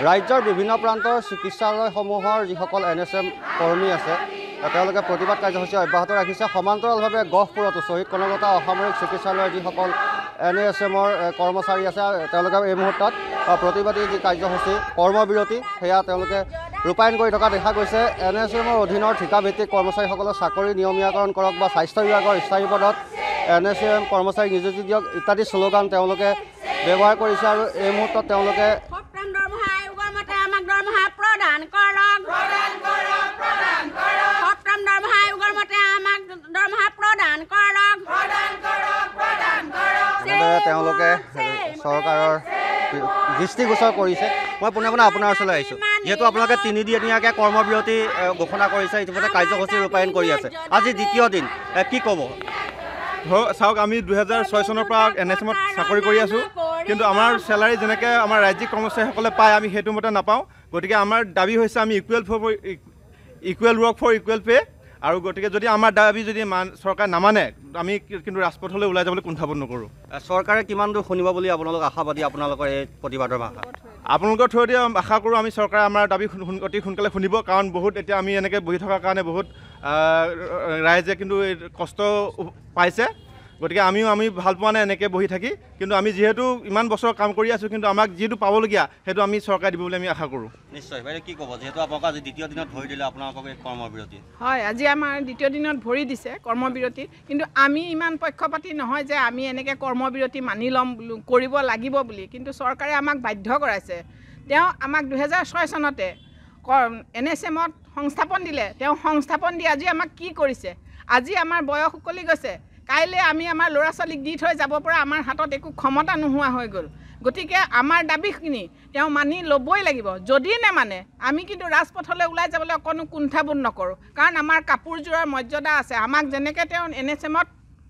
ৰাজ্যৰ বিভিন্ন প্ৰান্তৰ চিকিৎসালয়সমূহৰ যিসকল NSM কৰ্মী আছে তেওঁলোকে প্ৰতিবাদ কাৰ্যসূচী অব্যাহত ৰাখিছে। সমান্তৰালভাৱে গহপুৰতো শ্বহীদ কনকলতা অসামৰিক চিকিৎসালয়ৰ যিসকল NSMৰ কৰ্মচাৰী আছে তেওঁলোকে এই মুহূৰ্তত প্ৰতিবাদী যি কাৰ্যসূচী কৰ্মবিৰতি সেয়া তেওঁলোকে ৰূপায়ণ কৰি থকা দেখা গৈছে। NSMৰ অধীনৰ ঠিকাভিত্তিক কৰ্মচাৰীসকলৰ চাকৰি নিয়মীয়াকৰণ কৰক বা স্বাস্থ্য বিভাগৰ স্থায়ী পদত NSM কৰ্মচাৰীক নিযুক্তি দিয়ক ইত্যাদি শ্লোগান তেওঁলোকে ব্যৱহাৰ কৰিছে আৰু এই মুহূৰ্তত তেওঁলোকে চৰকাৰৰ দৃষ্টিগোচৰ কৰিছে। মই পোনে পোনে আপোনাৰ ওচৰলৈ আহিছোঁ। যিহেতু আপোনালোকে 3 দিনীয়াকৈ কৰ্মবিৰতি ঘোষণা কৰিছে, ইতিমধ্যে কাৰ্যসূচী ৰূপায়ণ কৰি আছে, আজি দ্বিতীয় দিন, কি ক'ব? চাওক, আমি 2006 চনৰ পৰা NSMত চাকৰি কৰি আছোঁ, কিন্তু আমাৰ চেলাৰী যেনেকৈ আমাৰ ৰাজ্যিক কৰ্মচাৰীসকলে পায় আমি সেইটো মতে নাপাওঁ। গতিকে আমাৰ দাবী হৈছে আমি equal work for equal pay', আৰু গতিকে যদি আমাৰ দাবী যদি চৰকাৰে নামানে আমি কিন্তু ৰাজপথলৈ ওলাই যাবলৈ কুণ্ঠাবোধ নকৰোঁ। চৰকাৰে কিমান দূৰ শুনিব বুলি আপোনালোক আশাবাদী আপোনালোকৰ এই প্ৰতিবাদৰ ভাষা? আপোনালোকৰ থ্ৰুদি আশা কৰোঁ আমি চৰকাৰে আমাৰ দাবী অতি সোনকালে শুনিব, কাৰণ বহুত এতিয়া আমি এনেকৈ বহি থকাৰ কাৰণে বহুত ৰাইজে কিন্তু কষ্ট পাইছে। গতিকে আমি ভাল পোৱা নাই এনেকৈ বহি থাকি, কিন্তু আমি যিহেতু ইমান বছৰ কাম কৰি আছোঁ, কিন্তু আমাক যিটো পাবলগীয়া সেইটো আমি চৰকাৰে দিব বুলি আমি আশা কৰোঁ। নিশ্চয়। বাইদেউ কি ক'ব, যিহেতু আপোনালোক আজি দ্বিতীয় দিনত ভৰি দিলে আপোনালোকক এই কৰ্মবিৰতি? হয়, আজি আমাৰ দ্বিতীয় দিনত ভৰি দিছে কৰ্মবিৰতি, কিন্তু আমি ইমান পক্ষপাতি নহয় যে আমি এনেকৈ কৰ্মবিৰতি মানি ল'ম কৰিব লাগিব বুলি, কিন্তু চৰকাৰে আমাক বাধ্য কৰাইছে। তেওঁ আমাক 2006 চনতে NSMত সংস্থাপন দিলে, তেওঁ সংস্থাপন দি আজি আমাক কি কৰিছে? আজি আমাৰ বয়স উকলি গৈছে, কাইলৈ আমি আমাৰ ল'ৰা ছোৱালীক দি থৈ যাব পৰা আমাৰ হাতত একো ক্ষমতা নোহোৱা হৈ গ'ল। গতিকে আমাৰ দাবীখিনি তেওঁ মানি ল'বই লাগিব। যদি নেমানে আমি কিন্তু ৰাজপথলৈ ওলাই যাবলৈ অকণো কুণ্ঠাবোধ নকৰোঁ, কাৰণ আমাৰ কাপোৰযোৰৰ মৰ্যাদা আছে। আমাক যেনেকৈ তেওঁ NSMত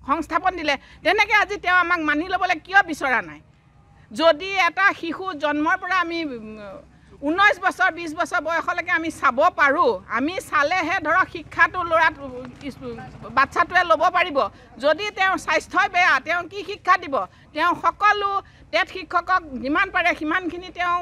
সংস্থাপন দিলে তেনেকৈ আজি তেওঁ আমাক মানি ল'বলৈ কিয় বিচৰা নাই? যদি এটা শিশু জন্মৰ পৰা আমি 19 বছৰ 20 বছৰ বয়সলৈকে আমি চাব পাৰোঁ, আমি চালেহে ধৰক শিক্ষাটো বাচ্ছাটোৱে ল'ব পাৰিব। যদি তেওঁৰ স্বাস্থ্যই বেয়া তেওঁ কি শিক্ষা দিব? তেওঁ সকলো টেট শিক্ষকক যিমান পাৰে সিমানখিনি তেওঁ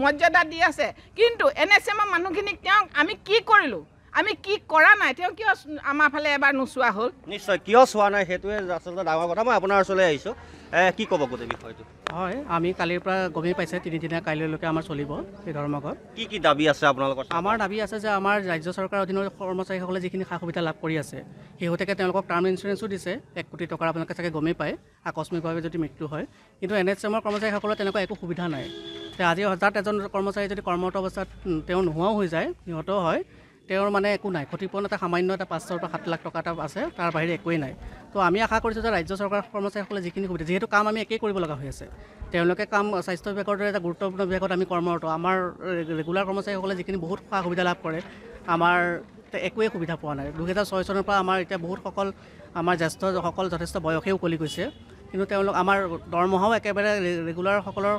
মৰ্যাদা দি আছে, কিন্তু NSMৰ মানুহখিনিক আমি কি কৰিলোঁ? আমি কি কৰা নাই? তেওঁ কিয় আমাৰ ফালে এবাৰ নোচোৱা হ'ল? নিশ্চয়, কিয় চোৱা নাই সেইটোৱে আচলতে ডাঙৰ কথা। মই আপোনাৰ ওচৰলৈ আহিছোঁ, কি ক'ব গোটেই বিষয়টো? হয়, আমি কালিৰ পৰা গমেই পাইছে 3 দিনীয়া কাইলৈলৈকে আমাৰ চলিব এই ধৰ্মঘট। কি দাবী আছে আপোনালোকৰ? আমাৰ দাবী আছে যে আমাৰ ৰাজ্য চৰকাৰৰ অধীনৰ কৰ্মচাৰীসকলে যিখিনি সা সুবিধা লাভ কৰি আছে, শেহতীয়াকৈ তেওঁলোকক টাৰ্ম ইঞ্চুৰেঞ্চো দিছে 1 কোটি টকাৰ, আপোনালোকে চাগে গমেই পায়, আকস্মিকভাৱে যদি মৃত্যু হয়। কিন্তু NSMৰ কৰ্মচাৰীসকলৰ তেনেকুৱা একো সুবিধা নাই। আজি হঠাৎ এজন কৰ্মচাৰী যদি কৰ্মৰত অৱস্থাত তেওঁ নোহোৱাও হৈ যায়, নিহতও হয়, তেওঁৰ মানে একো নাই, ক্ষতিপূৰণ এটা সামান্য এটা 500 পৰা 7 লাখ টকা এটা আছে, তাৰ বাহিৰে একোৱেই নাই। তো আমি আশা কৰিছোঁ যে ৰাজ্য চৰকাৰৰ কৰ্মচাৰীসকলে যিখিনি সুবিধা, যিহেতু কাম আমি একেই কৰিব লগা হৈ আছে, তেওঁলোকে কাম স্বাস্থ্য বিভাগৰ দৰে এটা গুৰুত্বপূৰ্ণ বিভাগত আমি কৰ্মৰত, আমাৰ ৰেগুলাৰ কৰ্মচাৰীসকলে যিখিনি বহুত সা সুবিধা লাভ কৰে, আমাৰ একোৱেই সুবিধা পোৱা নাই। 2006 চনৰ পৰা আমাৰ এতিয়া বহুতসকল আমাৰ জ্যেষ্ঠসকল যথেষ্ট বয়সেই উকলি গৈছে, কিন্তু তেওঁলোক আমাৰ দৰমহাও একেবাৰে ৰেগুলাৰসকলৰ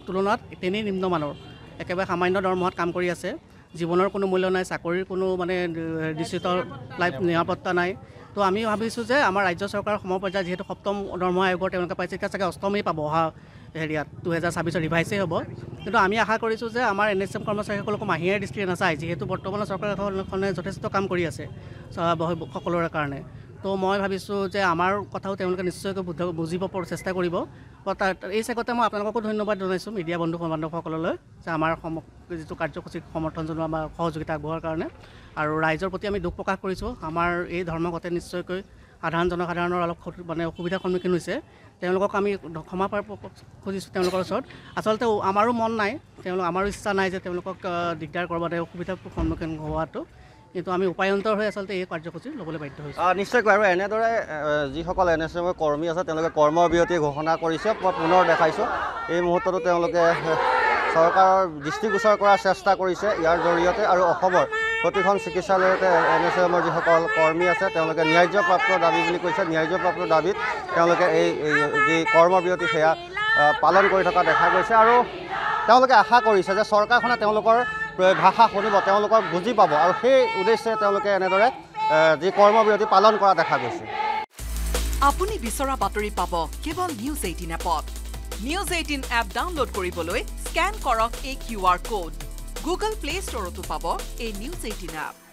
তুলনাত তেনেই নিম্নমানৰ, একেবাৰে সামান্য দৰমহাত কাম কৰি আছে। জীৱনৰ কোনো মূল্য নাই, চাকৰিৰ কোনো মানে ডিজিটেল লাইফ নিৰাপত্তা নাই। তো আমি ভাবিছোঁ যে আমাৰ ৰাজ্য চৰকাৰৰ সমপৰ্যায়ত যিহেতু 7ম দৰমহা আয়োগৰ তেওঁলোকে পাইছে, এতিয়া চাগে 8মেই পাব, অহা হেৰিয়াত 2026 ৰিভাইছেই হ'ব। কিন্তু আমি আশা কৰিছোঁ যে আমাৰ NSM কৰ্মচাৰীসকলকো মাহিয়াৰ দৃষ্টিৰে নাচায়, যিহেতু বৰ্তমানৰ চৰকাৰখনে যথেষ্ট কাম কৰি আছে সকলোৰে কাৰণে। তো মই ভাবিছোঁ যে আমাৰ কথাও তেওঁলোকে নিশ্চয়কৈ বুজিব চেষ্টা কৰিব। এই চেগতে মই আপোনালোককো ধন্যবাদ জনাইছোঁ মিডিয়া বন্ধু বান্ধৱসকললৈ, যে আমাৰ যিটো কাৰ্যসূচীক সমৰ্থন জনোৱা বা সহযোগিতা আগবঢ়োৱাৰ কাৰণে। আৰু ৰাইজৰ প্ৰতি আমি দুখ প্ৰকাশ কৰিছোঁ, আমাৰ এই ধৰ্মঘটে নিশ্চয়কৈ সাধাৰণ জনসাধাৰণৰ অলপ মানে অসুবিধাৰ সন্মুখীন হৈছে। তেওঁলোকক আমি ক্ষমা খুজিছোঁ তেওঁলোকৰ ওচৰত। আচলতে আমাৰো মন নাই, আমাৰো ইচ্ছা নাই যে তেওঁলোকক দিগদাৰ কৰবাতে অসুবিধাৰ সন্মুখীন হোৱাটো, কিন্তু আমি উপায়ন্তৰ হৈ আচলতে এই কাৰ্যসূচী ল'বলৈ বাধ্য হৈছোঁ। নিশ্চয়কৈ। আৰু এনেদৰে যিসকল NSM কৰ্মী আছে তেওঁলোকে কৰ্মবিৰতি ঘোষণা কৰিছে। মই পুনৰ দেখাইছোঁ, এই মুহূৰ্ততো তেওঁলোকে চৰকাৰৰ দৃষ্টিগোচৰ কৰাৰ চেষ্টা কৰিছে ইয়াৰ জৰিয়তে, আৰু অসমৰ প্ৰতিখন চিকিৎসালয়তে NSMৰ যিসকল কৰ্মী আছে তেওঁলোকে ন্যায্যপ্ৰাপ্ত দাবী বুলি কৈছে। ন্যায্যপ্ৰাপ্ত দাবীত তেওঁলোকে এই যি কৰ্মবিৰতি সেয়া পালন কৰি থকা দেখা গৈছে, আৰু তেওঁলোকে আশা কৰিছে যে চৰকাৰখনে তেওঁলোকৰ ভাষা শুনিব, তেওঁলোকক বুজি পাব, আৰু সেই উদ্দেশ্যে তেওঁলোকে এনেদৰে যি কৰ্মবিৰতি পালন কৰা দেখা গৈছে। আপুনি বিচৰা বাতৰি পাব কেৱল নিউজ 18 এপত। নিউজ 18 এপ ডাউনলোড কৰিবলৈ স্কেন কৰক এই QR কোড গুগল প্লে ষ্টৰতো পাব এই নিউজ 18 এপ